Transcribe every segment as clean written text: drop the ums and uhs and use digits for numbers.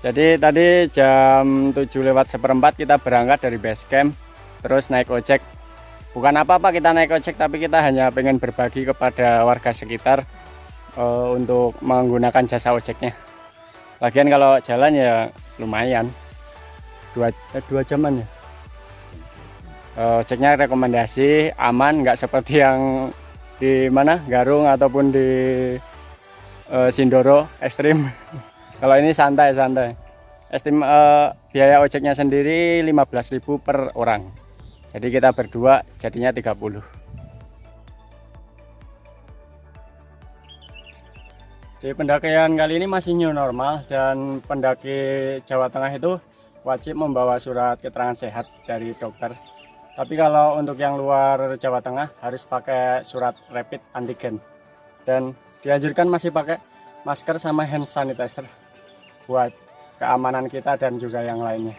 Jadi tadi jam 7:04 kita berangkat dari base camp, terus naik ojek. Bukan apa-apa kita naik ojek, tapi kita hanya pengen berbagi kepada warga sekitar untuk menggunakan jasa ojeknya. Lagian kalau jalan ya lumayan, 2 jaman ya. Ojeknya rekomendasi, aman, nggak seperti yang di mana Garung ataupun di Sindoro ekstrim. Kalau ini santai. Biaya ojeknya sendiri 15.000 per orang. Jadi kita berdua jadinya 30. Di pendakian kali ini masih new normal, dan pendaki Jawa Tengah itu wajib membawa surat keterangan sehat dari dokter. Tapi kalau untuk yang luar Jawa Tengah harus pakai surat rapid antigen. Dan dianjurkan masih pakai masker sama hand sanitizer buat keamanan kita dan juga yang lainnya.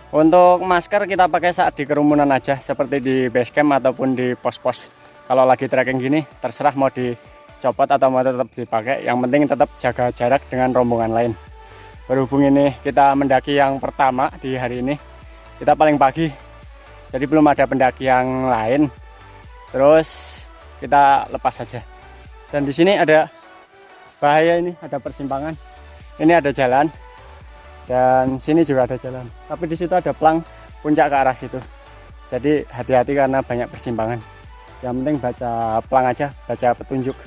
Untuk masker kita pakai saat di kerumunan aja, seperti di base camp ataupun di pos-pos. Kalau lagi trekking gini terserah mau dicopot atau mau tetap dipakai, yang penting tetap jaga jarak dengan rombongan lain. Berhubung ini kita mendaki yang pertama di hari ini, kita paling pagi, jadi belum ada pendaki yang lain. Terus kita lepas saja. Dan di sini ada bahaya, ini ada persimpangan, ini ada jalan, dan sini juga ada jalan. Tapi di situ ada plang puncak ke arah situ. Jadi hati-hati karena banyak persimpangan. Yang penting baca plang aja, baca petunjuk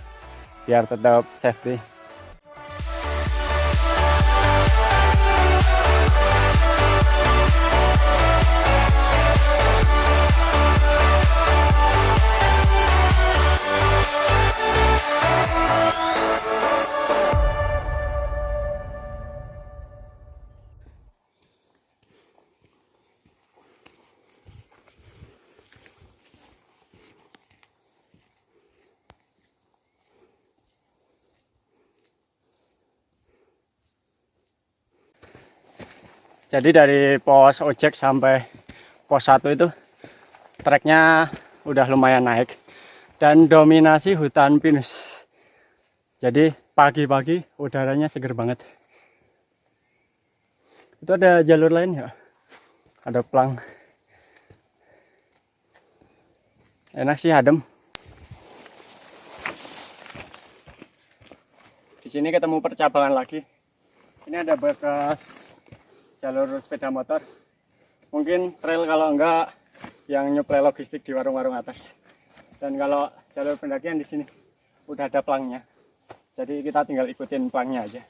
biar tetap safety. Jadi dari pos ojek sampai pos 1 itu treknya udah lumayan naik dan dominasi hutan pinus. Jadi pagi-pagi udaranya seger banget. Itu ada jalur lain ya? Ada plang. Enak sih, adem. Di sini ketemu percabangan lagi. Ini ada bekas jalur sepeda motor, mungkin trail kalau enggak yang nyuplai logistik di warung-warung atas. Dan kalau jalur pendakian di sini udah ada plangnya, jadi kita tinggal ikutin plangnya aja.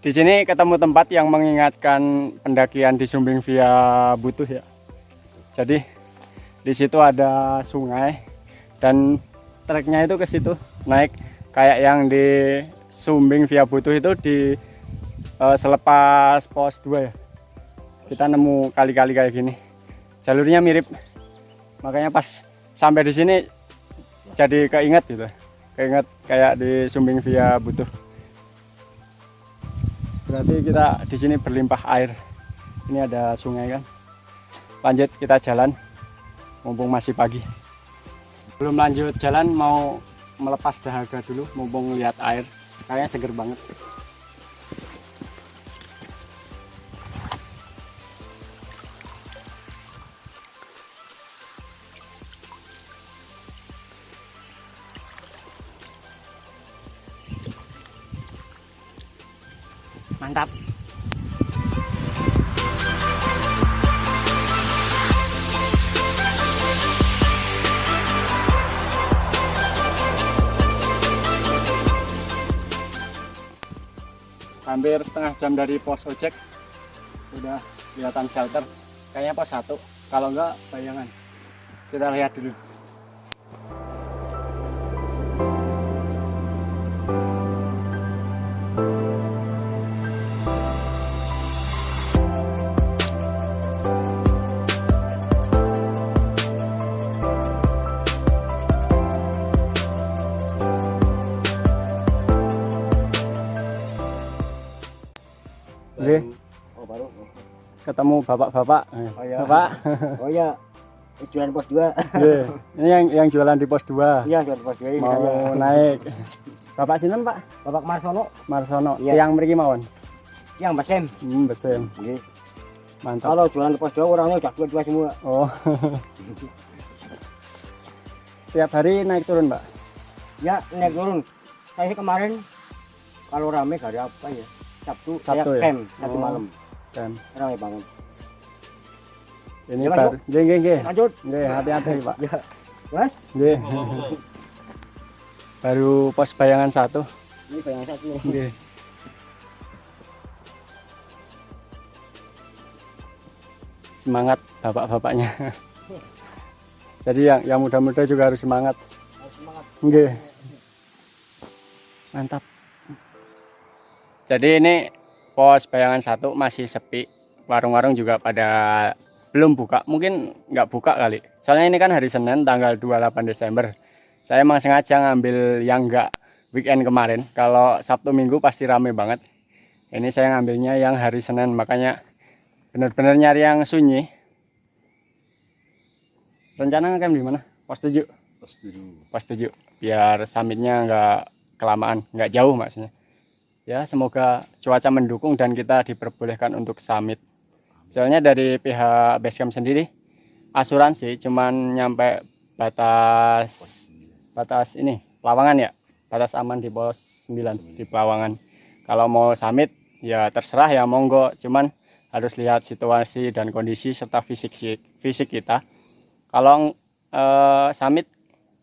Di sini ketemu tempat yang mengingatkan pendakian di Sumbing via Butuh ya. Jadi di situ ada sungai dan treknya itu ke situ naik kayak yang di Sumbing via Butuh itu di selepas pos 2 ya. Kita nemu kali-kali kayak gini. Jalurnya mirip. Makanya pas sampai di sini jadi keinget gitu. Keinget kayak di Sumbing via Butuh. Berarti kita di sini berlimpah air. Ini ada sungai kan. Lanjut kita jalan, mumpung masih pagi. Belum lanjut jalan, mau melepas dahaga dulu, mumpung lihat air. Kayaknya seger banget. Mantap. Hampir setengah jam dari pos ojek, udah kelihatan shelter. Kayaknya pos 1, kalau enggak bayangan. Kita lihat dulu. Nggih. Oh baru. Ketemu bapak-bapak. Oh iya. Bapak. Oh iya. Jualan pos 2. Nggih. Ini yang jualan di pos 2. Iya jualan pos 2 ini. Mau naik. Bapak sinten, Pak? Bapak Marsono. Marsono. Iya. Yang mriki mawon. Yang Basem. Betul. Nggih. Mantap. Kalau jualan pos 2 orangnya udah tua-tua semua. Oh. Tiap hari naik turun, Pak? Ya naik turun. Saya kemarin kalau rame hari apa ya? Sabtu saya Sabtu ya? camp satu Oh. malam. Dan Ramai banget. ini Ya, Mas, baru. Nggih. Lanjut. Nggih, hati-hati, Pak. Ya. Mas, Nggih. Baru pos bayangan 1. ini bayangan satu. Nggih. Semangat bapak-bapaknya. Jadi yang muda-muda juga harus semangat. Semangat. Nggih. Mantap. Jadi ini pos bayangan 1 masih sepi. Warung-warung juga pada belum buka. Mungkin nggak buka kali. Soalnya ini kan hari Senin tanggal 28 Desember. Saya emang sengaja ngambil yang nggak weekend kemarin. Kalau Sabtu Minggu pasti rame banget. Ini saya ngambilnya yang hari Senin, makanya bener-bener nyari yang sunyi. Rencana ngecamp di mana? Pos 7. Pos 7. Pos 7. Biar summitnya nggak kelamaan, nggak jauh maksudnya. Ya semoga cuaca mendukung dan kita diperbolehkan untuk summit. Soalnya dari pihak Basecamp sendiri asuransi cuman nyampe batas ini Pelawangan ya, batas aman di pos 9 di Pelawangan. Kalau mau summit ya terserah ya monggo, cuman harus lihat situasi dan kondisi serta fisik kita. Kalau summit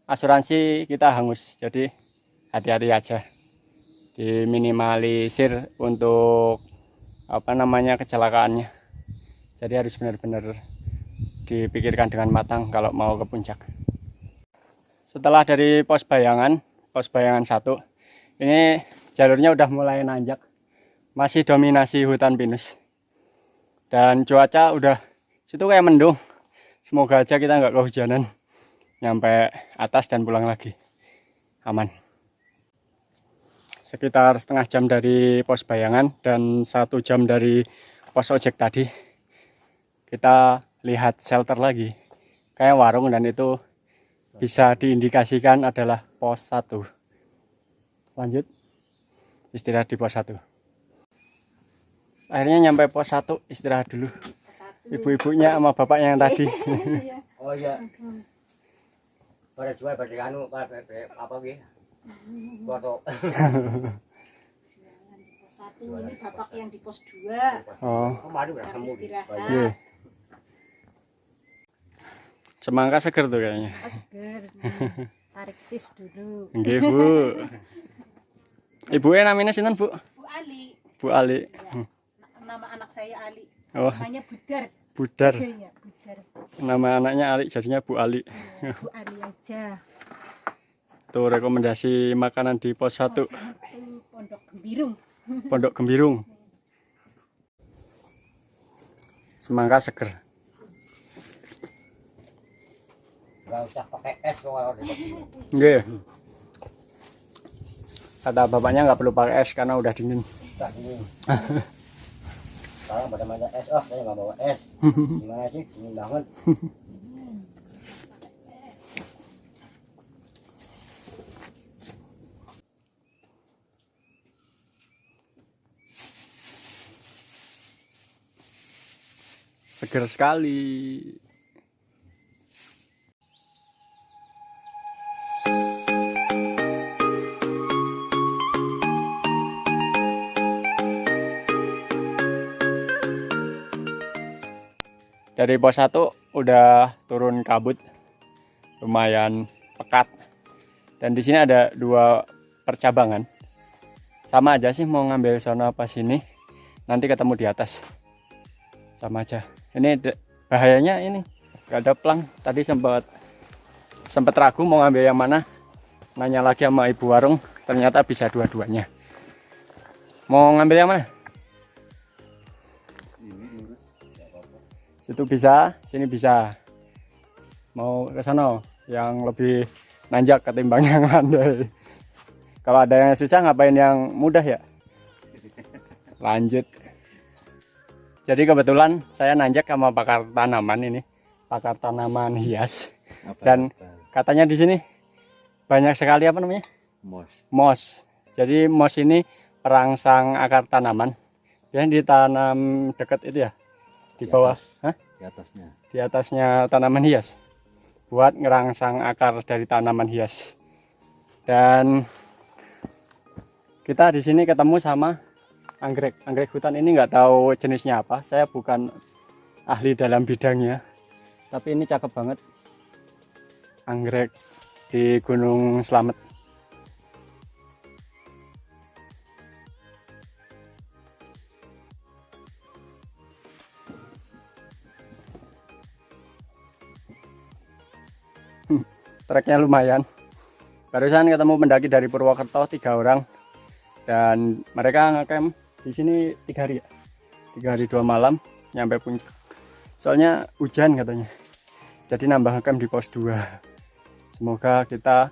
asuransi kita hangus, jadi hati-hati aja, diminimalisir untuk kecelakaannya. Jadi harus benar-benar dipikirkan dengan matang kalau mau ke puncak. Setelah dari pos bayangan 1, ini jalurnya udah mulai nanjak, masih dominasi hutan pinus dan cuaca udah situ kayak mendung. Semoga aja kita nggak kehujanan nyampe atas dan pulang lagi aman. Sekitar setengah jam dari pos bayangan dan 1 jam dari pos ojek tadi, kita lihat shelter lagi kayak warung, dan itu bisa diindikasikan adalah pos 1. Lanjut istirahat di pos 1. Akhirnya nyampe pos 1, istirahat dulu. Ibu-ibunya sama bapaknya yang tadi. Oh iya. Pada jual pada anu pada apa gitu. Foto. Jualan di pos 1, ini bapak yang di pos 2. Oh, Kemarin udah Sekarang kamu. istirahat. iya. Semangka seger tuh kayaknya. Oh, seger. Tarik sis dulu. Nggih, Bu. Ibunya namanya sinten, Bu? Bu Ali. Bu Ali. Ya. Nama anak saya Ali. Oh, Namanya Budar. Budar. Iya, Budar. Nama anaknya Ali, jadinya Bu Ali. Iya, Bu Ali aja. Tuh rekomendasi makanan di pos 1, Pos 1 Pondok Gembirung. Pondok Gembirung. Semangka seger. Enggak usah pakai es kalau Nggih. Kata bapaknya nggak perlu pakai es karena udah dingin. udah ini. Sekarang pada mana es? Oh, saya nggak bawa es. Gimana sih? Dingin banget. Seger sekali. Dari pos 1 udah turun kabut, lumayan pekat. Dan di sini ada 2 percabangan. Sama aja sih, mau ngambil sono apa sini, nanti ketemu di atas. Sama aja. Ini bahayanya ini gak ada plang. Tadi sempat ragu mau ngambil yang mana. Nanya lagi sama ibu warung, ternyata bisa dua-duanya. Mau ngambil yang mana? Situ bisa, sini bisa. Mau ke sana yang lebih nanjak ketimbang yang landai. Kalau ada yang susah ngapain yang mudah ya? Lanjut. Jadi kebetulan saya nanjak sama pakar tanaman ini, pakar tanaman hias. Dan katanya di sini banyak sekali apa namanya? Moss. Jadi moss ini perangsang akar tanaman. Biasanya ditanam dekat itu ya, di bawah, di atasnya tanaman hias, buat ngerangsang akar dari tanaman hias. Dan kita di sini ketemu sama anggrek hutan ini, nggak tahu jenisnya apa. Saya bukan ahli dalam bidangnya, tapi ini cakep banget, anggrek di Gunung Slamet. Treknya lumayan. Barusan ketemu pendaki dari Purwokerto 3 orang, dan mereka ngecamp di sini 3 hari ya, 3 hari 2 malam nyampe puncak. Soalnya hujan katanya, jadi nambah ngecamp di pos 2. Semoga kita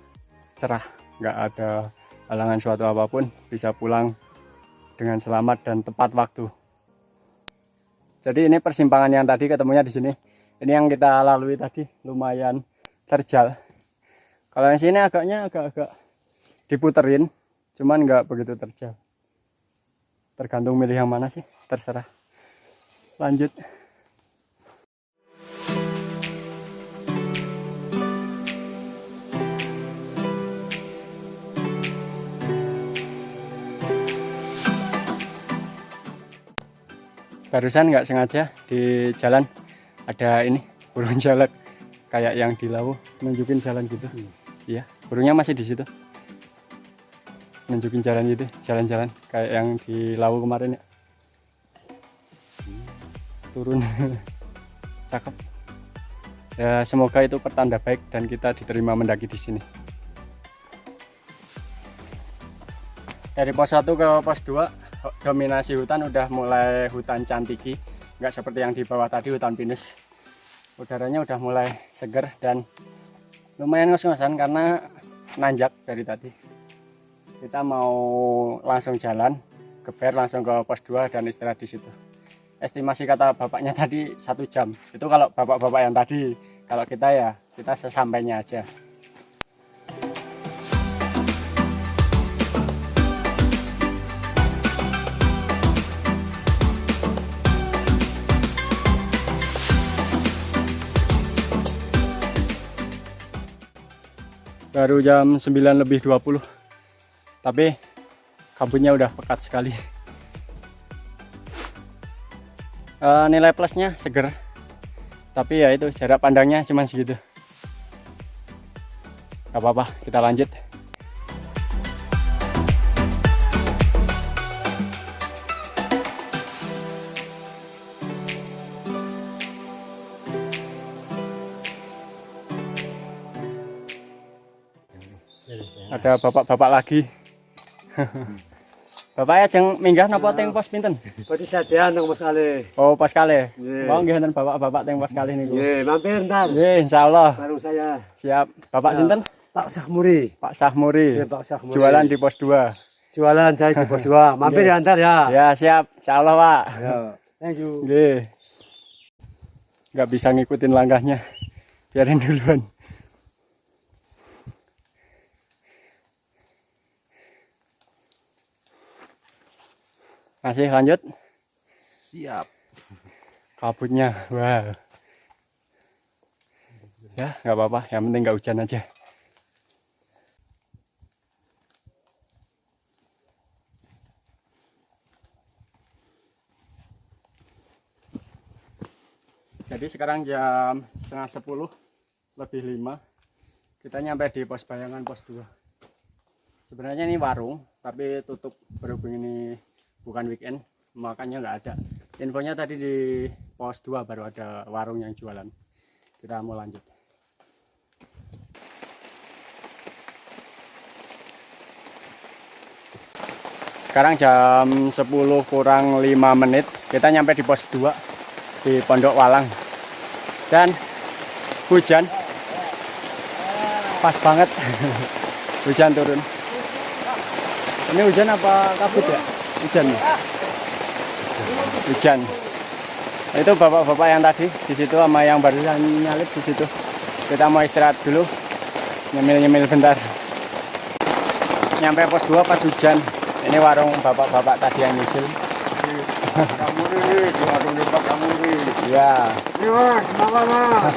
cerah, nggak ada halangan suatu apapun, bisa pulang dengan selamat dan tepat waktu. Jadi ini persimpangan yang tadi ketemunya di sini. Ini yang kita lalui tadi lumayan terjal. Kalau yang sini agak diputerin, cuman nggak begitu terjal. Tergantung milih yang mana sih, terserah. Lanjut. Barusan nggak sengaja di jalan ada ini burung jalak, kayak yang di Lawu nunjukin jalan gitu. Iya, burungnya masih di situ, nunjukin jalan gitu, jalan-jalan kayak yang di Lawu kemarin ya. Turun. Cakep ya, semoga itu pertanda baik dan kita diterima mendaki di sini. Dari pos 1 ke pos 2 dominasi hutan udah mulai hutan cantiki, nggak seperti yang di bawah tadi hutan pinus. Udaranya udah mulai seger dan lumayan ngos-ngosan karena nanjak dari tadi. Kita mau langsung jalan, geber langsung ke pos 2 dan istirahat di situ. Estimasi kata bapaknya tadi 1 jam. Itu kalau bapak-bapak yang tadi. Kalau kita ya kita sesampainya aja. Baru jam 9:20, tapi kabutnya udah pekat sekali. Nilai plusnya seger, tapi ya itu jarak pandangnya cuma segitu. Gak apa-apa, kita lanjut. Ada bapak-bapak lagi. Bapaknya jeng minggah napa teng pos pinten? Pos sadian nang pos kali. Oh, pos kali. Nggih. Mau nggih wonten bapak-bapak teng pos kali niku. Nggih, mampir ntar. Nggih, insyaallah. Bareng saya. Siap. Bapak sinten? Pak Sahmuri. Pak Sahmuri. Nggih, Pak Sahmuri. Jualan di pos 2. Jualan saya di pos 2. Mampir ya ntar ya. Ya, siap. Insyaallah, Pak. Ya. Thank you. Nggih. Nggak bisa ngikutin langkahnya. Biarin duluan. Masih lanjut? Siap. Kabutnya, wah. Ya, nggak apa-apa. Yang penting nggak hujan aja. Jadi sekarang jam 9:30 kita nyampe di pos bayangan pos 2. Sebenarnya ini warung, tapi tutup berhubung ini bukan weekend, makanya nggak ada. Infonya tadi di pos 2 baru ada warung yang jualan. Kita mau lanjut. Sekarang jam 10:05, kita nyampe di pos 2 di Pondok Walang. Dan hujan pas banget. Hujan turun. Ini hujan apa kabut ya? Hujan. Hujan. Itu bapak-bapak yang tadi di situ sama yang barusan nyalip di situ. Kita mau istirahat dulu, nyemil-nyemil bentar. Nyampe pos 2 pas hujan. Ini warung bapak-bapak tadi yang nyusul. Kamuri, di warung Pak Kamuri. Iya. Ini Mas, semangat Mas.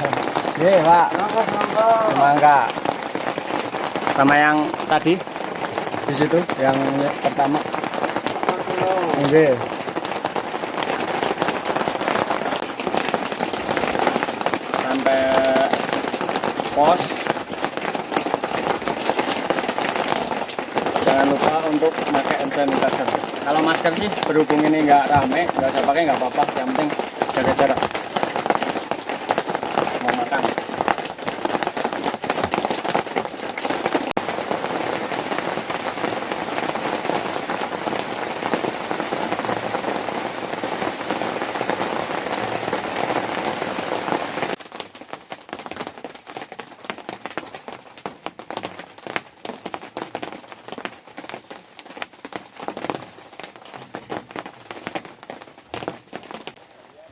Iya, Pak. Semangat. Semangka. Sama yang tadi di situ yang pertama. Oke. Sampai pos. Jangan lupa untuk pakai hand sanitizer. Kalau masker sih berhubung ini nggak rame, nggak usah pakai nggak apa-apa. Yang penting jaga jarak. Mau makan.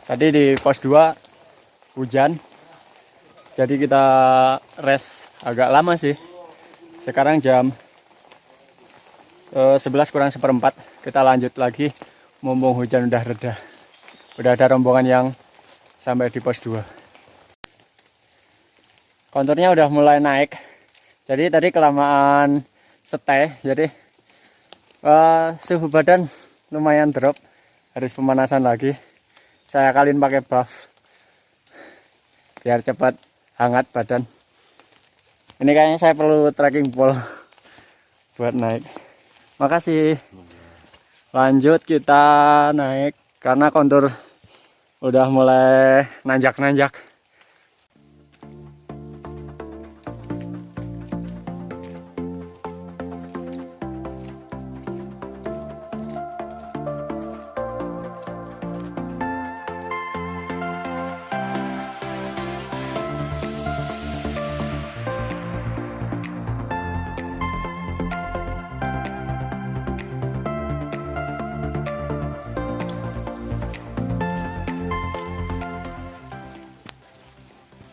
Tadi di pos 2 hujan, jadi kita rest agak lama sih. Sekarang jam 11 kurang seperempat, kita lanjut lagi mumpung hujan udah reda. Udah ada rombongan yang sampai di pos 2. Konturnya udah mulai naik, jadi tadi kelamaan stay, jadi suhu badan lumayan drop, harus pemanasan lagi. Saya kaliin pakai buff biar cepat hangat badan. Ini kayaknya saya perlu trekking pole buat naik. Makasih. Lanjut kita naik karena kontur udah mulai nanjak-nanjak.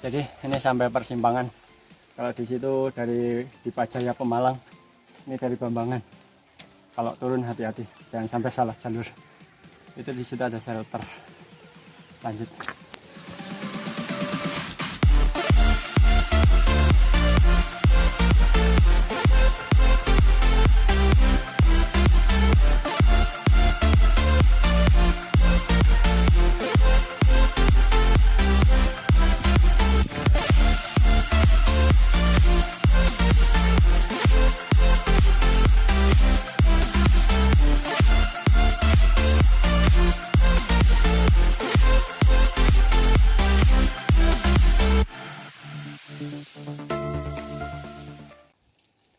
Jadi ini sampai persimpangan. Kalau di situ dari Dipajaya Pemalang, ini dari Bambangan. Kalau turun hati-hati, jangan sampai salah jalur. Itu di situ ada shelter. Lanjut.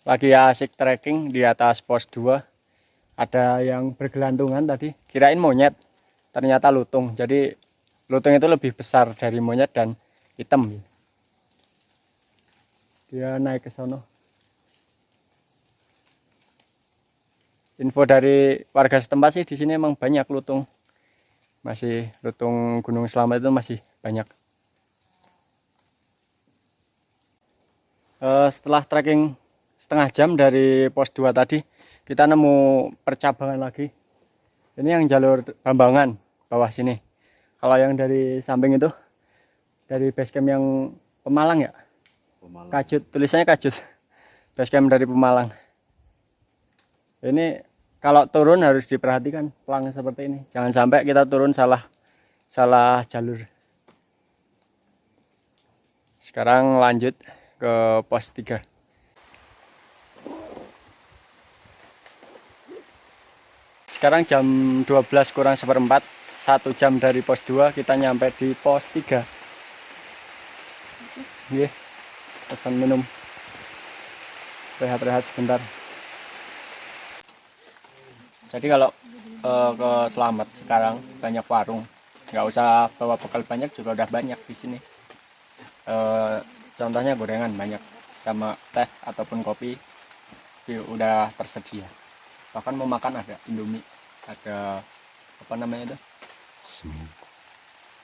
Lagi asik trekking di atas pos 2. Ada yang bergelantungan tadi, kirain monyet, ternyata lutung. Jadi lutung itu lebih besar dari monyet dan hitam. Dia naik ke sono. Info dari warga setempat sih di sini emang banyak lutung. Masih lutung Gunung Selamat itu masih banyak. Setelah trekking setengah jam dari pos 2 tadi, kita nemu percabangan lagi. Ini yang jalur Bambangan bawah sini. Kalau yang dari samping itu dari basecamp yang Pemalang ya, Kajut, tulisannya Kajut, basecamp dari Pemalang. Ini kalau turun harus diperhatikan pelang seperti ini, jangan sampai kita turun salah jalur. Sekarang lanjut ke pos 3. Sekarang jam 12 kurang seperempat, 1 jam dari pos 2 kita nyampe di pos 3. Nggih, pesan minum. Rehat-rehat sebentar. Jadi kalau ke Selamat sekarang banyak warung, nggak usah bawa bekal banyak juga udah banyak di sini. Contohnya gorengan banyak, sama teh ataupun kopi udah tersedia. Bahkan mau makan ada Indomie, ada apa namanya itu,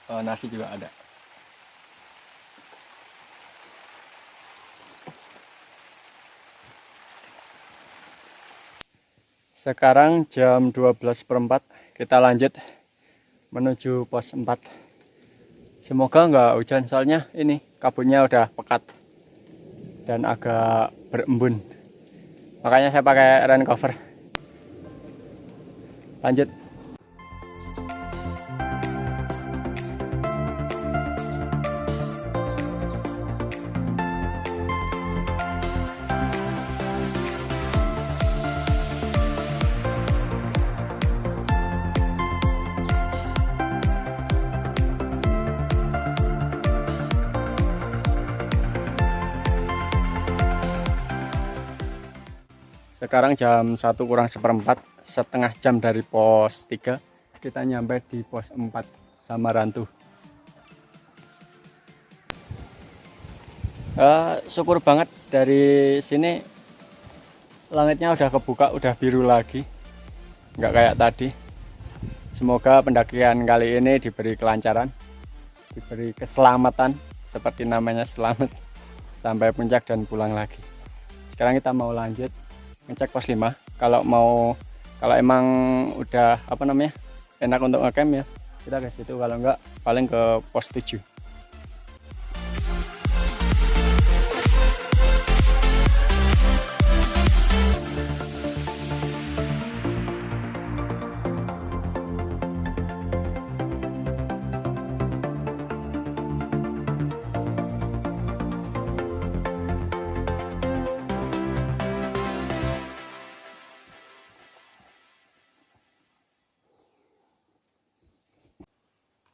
nasi juga ada. Sekarang jam 12:04, kita lanjut menuju pos 4. Semoga nggak hujan, soalnya ini kabutnya udah pekat dan agak berembun. Makanya saya pakai rain cover. Lanjut. Sekarang jam 1:04, setengah jam dari pos 3 kita nyampe di pos 4 Samarantu. Syukur banget dari sini langitnya udah kebuka, udah biru lagi, nggak kayak tadi. Semoga pendakian kali ini diberi kelancaran, diberi keselamatan, seperti namanya selamat sampai puncak dan pulang lagi. Sekarang kita mau lanjut ngecek pos 5. Kalau emang udah enak untuk ngecamp ya kita ke situ, kalau enggak paling ke pos 7.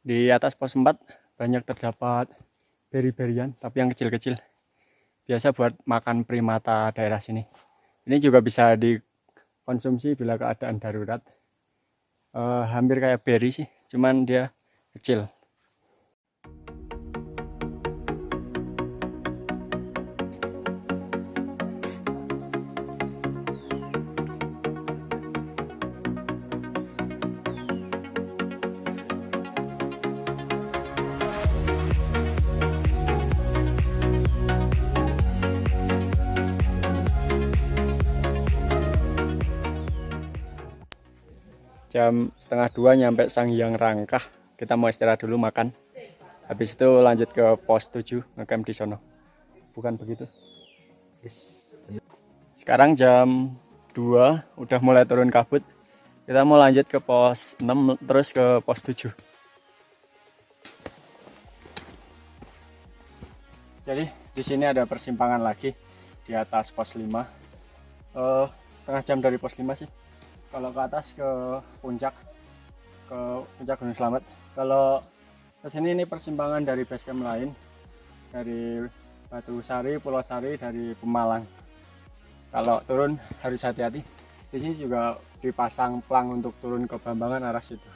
Di atas pos 4 banyak terdapat beri-berian, tapi yang kecil-kecil. Biasa buat makan primata daerah sini. Ini juga bisa dikonsumsi bila keadaan darurat. Hampir kayak beri sih, cuman dia kecil. Jam 1:30 nyampe Sanghyang Rangkah. Kita mau istirahat dulu, makan. Habis itu lanjut ke pos 7 ngecamp di sono. Bukan begitu? Sekarang jam 2 udah mulai turun kabut. Kita mau lanjut ke pos 6 terus ke pos 7. Jadi di sini ada persimpangan lagi di atas pos 5. Setengah jam dari pos 5 sih. Kalau ke atas ke puncak Gunung Slamet. Kalau ke sini ini persimpangan dari base camp lain, dari Batu Sari, Pulau Sari, dari Pemalang. Kalau turun harus hati-hati. Di sini juga dipasang plang untuk turun ke Bambangan arah situ.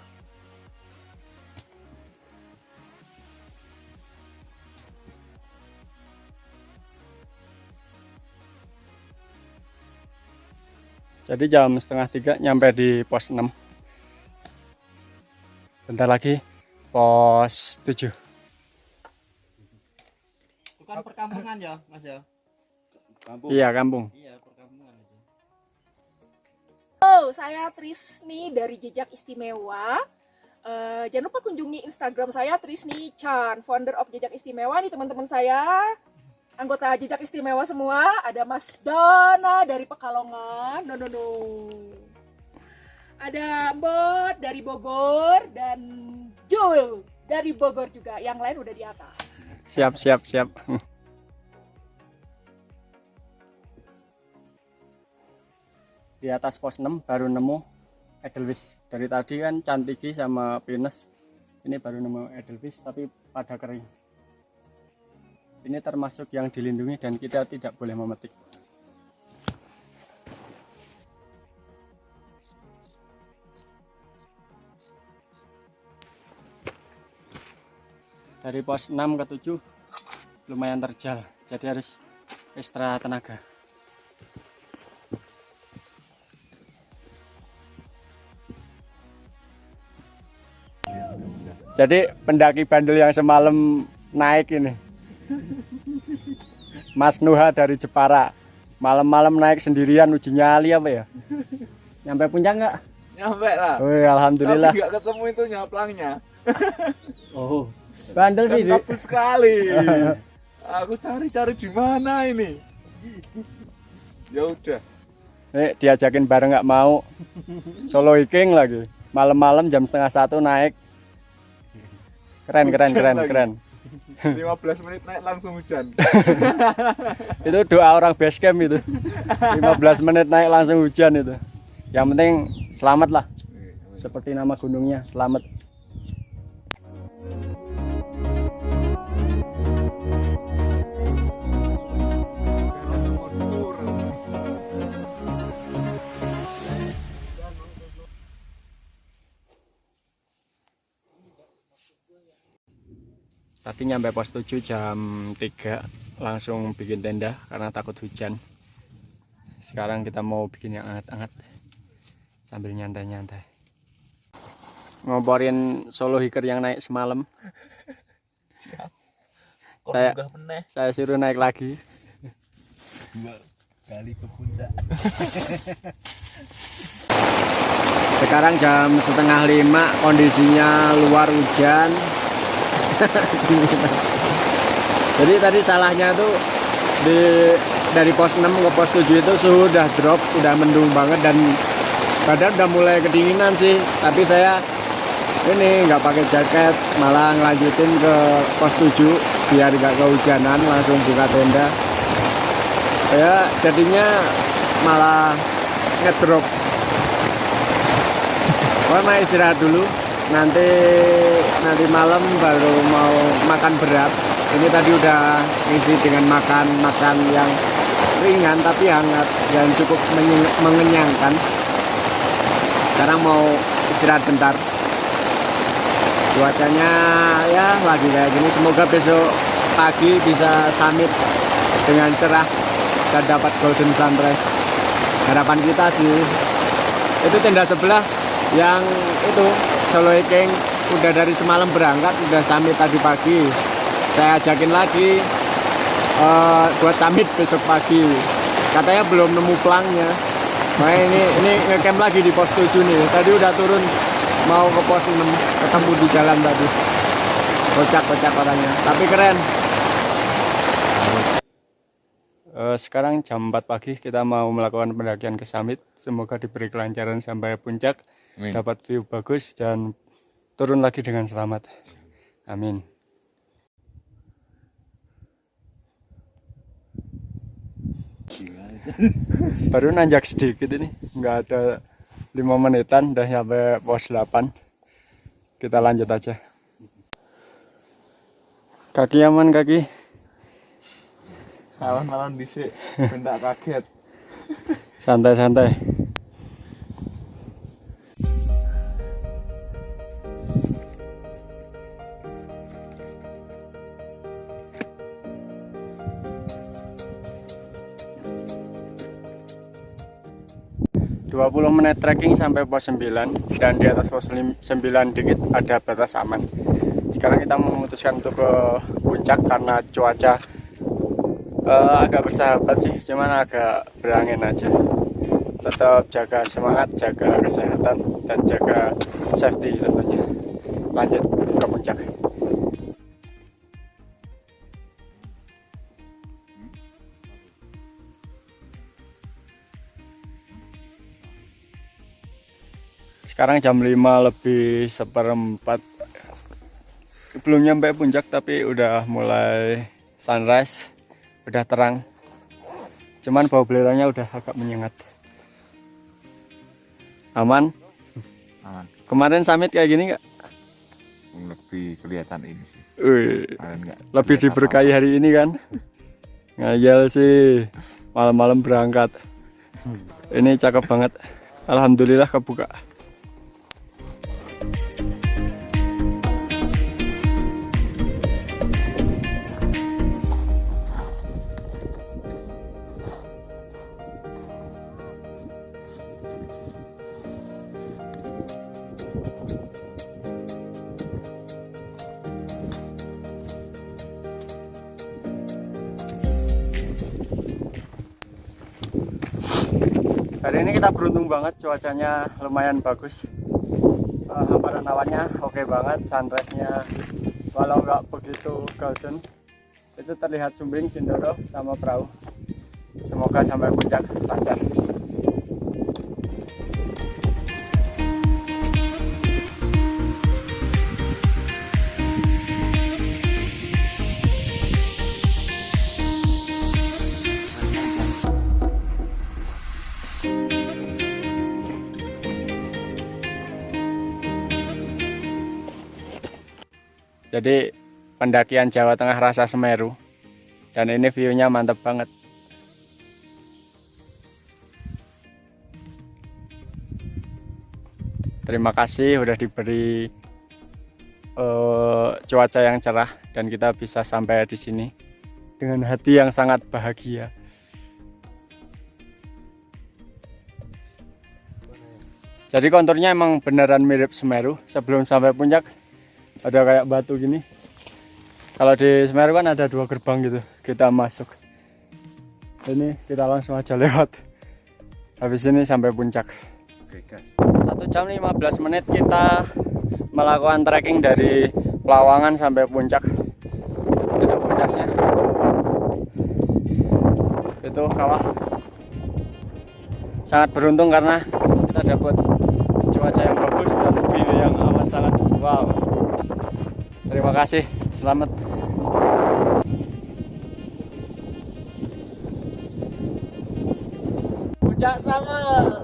Jadi jam 2:30 nyampe di pos 6. Bentar lagi pos 7. Bukan perkampungan ya, Mas ya? Kampung. Iya, kampung. Iya, perkampungan itu. Halo, saya Trisni dari Jejak Istimewa. Jangan lupa kunjungi Instagram saya Trisni Chan, founder of Jejak Istimewa. Nih teman-teman saya, anggota Jejak Istimewa semua. Ada Mas Dana dari Pekalongan, no. Ada Mbot dari Bogor dan Jul dari Bogor juga. Yang lain udah di atas. Siap. Di atas pos 6 baru nemu Edelweiss. Dari tadi kan Cantigi sama Pinus. Ini baru nemu Edelweiss tapi pada kering. Ini termasuk yang dilindungi dan kita tidak boleh memetik. Dari pos 6 ke 7 lumayan terjal, jadi harus ekstra tenaga. Jadi pendaki bandel yang semalam naik ini, Mas Nuha dari Jepara, malam-malam naik sendirian uji nyali apa ya? Nyampe puncak nggak? Nyampe lah. Wih, alhamdulillah. Tapi nggak ketemu itu nyaplangnya. Oh, bandel sih. Kan kabur sekali. Aku cari-cari di mana ini. Ya udah. Nih diajakin bareng nggak mau. Solo hiking lagi. Malam-malam jam 12:30 naik. Keren. 15 menit naik langsung hujan. Itu doa orang base camp itu. 15 menit naik langsung hujan itu. Yang penting selamat lah. Seperti nama gunungnya, selamat. Tadi nyampe pos 7 jam 3 langsung bikin tenda karena takut hujan. Sekarang kita mau bikin yang hangat-hangat sambil nyantai-nyantai. Ngoborin solo hiker yang naik semalam. Siap. Saya suruh naik lagi. 2 kali ke puncak. Sekarang jam 4:30, kondisinya luar hujan. Jadi tadi salahnya tuh dari pos 6 ke pos 7 itu suhu udah drop, udah mendung banget dan badan udah mulai kedinginan sih. Tapi saya ini nggak pakai jaket, malah ngelanjutin ke pos 7 biar nggak kehujanan, langsung buka tenda. Ya jadinya malah ngedrop. Mau istirahat dulu. Nanti malam baru mau makan berat. Ini tadi udah ngisi dengan makan yang ringan tapi hangat dan cukup mengenyangkan. Sekarang mau istirahat bentar. Cuacanya ya lagi kayak gini. Semoga besok pagi bisa summit dengan cerah dan dapat golden sunrise. Harapan kita sih. Itu tenda sebelah yang itu solo hiking udah dari semalam berangkat, udah summit tadi pagi. Saya ajakin lagi buat summit besok pagi. Katanya belum nemu pelangnya. Nah ini ngecamp lagi di pos 7 nih. Tadi udah turun mau ke pos 6, ketemu di jalan tadi. Kocak orangnya, tapi keren. Sekarang jam 4 pagi kita mau melakukan pendakian ke summit. Semoga diberi kelancaran sampai puncak. Amin. Dapat view bagus dan turun lagi dengan selamat. Amin. Baru nanjak sedikit ini, nggak ada 5 menitan, udah sampai pos 8. Kita lanjut aja. Kaki aman kaki. Alon-alon bisik, bendak kaget. Santai-santai. Dua 20 menit trekking sampai pos 9 dan di atas pos 9 dikit ada batas aman. Sekarang kita memutuskan untuk ke puncak karena cuaca agak bersahabat sih, cuman agak berangin aja. Tetap jaga semangat, jaga kesehatan dan jaga safety tentunya. Lanjut ke puncak. Sekarang jam 5 lebih 1/4. Belum nyampe puncak tapi udah mulai sunrise, udah terang. Cuman bau belerangnya udah agak menyengat. Aman? Aman. Kemarin summit kayak gini nggak? Lebih kelihatan ini sih. Lebih diberkahi hari ini kan? Ngayal sih. Malam-malam berangkat. Ini cakep banget. Alhamdulillah kebuka. Hari ini kita beruntung banget, cuacanya lumayan bagus. Hamparan awannya oke banget, sunrise-nya walau nggak begitu golden, itu terlihat Sumbing, Sindoro, sama perahu. Semoga sampai puncak lancar. Jadi pendakian Jawa Tengah rasa Semeru, dan ini view-nya mantap banget. Terima kasih udah diberi cuaca yang cerah dan kita bisa sampai di sini dengan hati yang sangat bahagia. Jadi konturnya emang beneran mirip Semeru. Sebelum sampai puncak ada kayak batu gini. Kalau di Semeru kan ada 2 gerbang gitu, kita masuk. Ini kita langsung aja lewat. Habis ini sampai puncak. Oke guys. 1 jam 15 menit kita melakukan trekking dari Pelawangan sampai puncak. Itu puncaknya. Itu kawah. Sangat beruntung karena kita dapat cuaca yang bagus dan view yang amat sangat wow. Terima kasih, selamat. Puncak selamat.